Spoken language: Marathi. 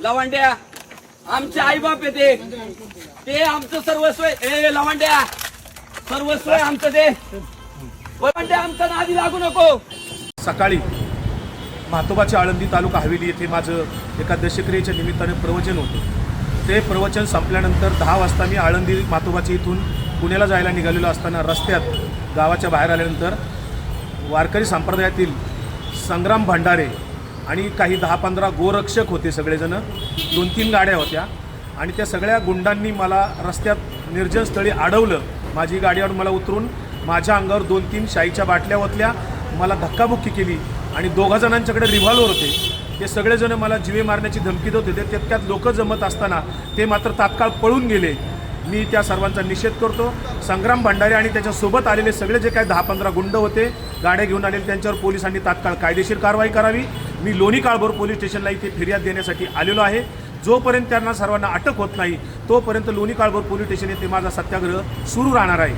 लवंड्या आमचे आई बाप येते, ते आमचं सर्वस्व आहे. ए लवंड्या, सर्वस्व आहे आमचं ते. लवंड्या आमचा नादी लागू नको. सकाळी म्हातोबाची आळंदी तालुका हवेली येथे माझं एका दशक्रियेच्या निमित्ताने प्रवचन होतं. ते प्रवचन संपल्यानंतर 10 वाजता मी आळंदी म्हातोबाची इथून पुण्याला जायला निघालेलो असताना रस्त्यात गावाच्या बाहेर आल्यानंतर वारकरी संप्रदायातील संग्राम भंडारे आणि काही 10-15 गोरक्षक होते. सगळेजण 2-3 गाड्या होत्या आणि त्या सगळ्या गुंडांनी मला रस्त्यात निर्जन स्थळी अडवलं. माझी गाडीवर मला उतरून माझ्या अंगावर 2-3 शाईच्या बाटल्या ओतल्या, मला धक्काबुक्की केली आणि 2 जणांच्याकडे रिव्हॉल्वर होते. ते सगळेजण मला जीवे मारण्याची धमकी देत होते. तितक्यात लोक जमत असताना ते मात्र तात्काळ पळून गेले. मी त्या सर्वांचा निषेध करतो. संग्राम भंडारे आणि त्याच्यासोबत आलेले सगळे जे काही 10-15 गुंड होते, गाड्या घेऊन आलेले, त्यांच्यावर पोलिसांनी तात्काळ कायदेशीर कारवाई करावी. मी लोणी काळभोर पोलीस स्टेशनला इथे फिर्याद देण्यासाठी आलेलो आहे. जोपर्यंत त्यांना सर्वांना अटक होत नाही तोपर्यंत लोणी काळभोर पोलीस स्टेशन येथे माझा सत्याग्रह सुरू राहणार आहे.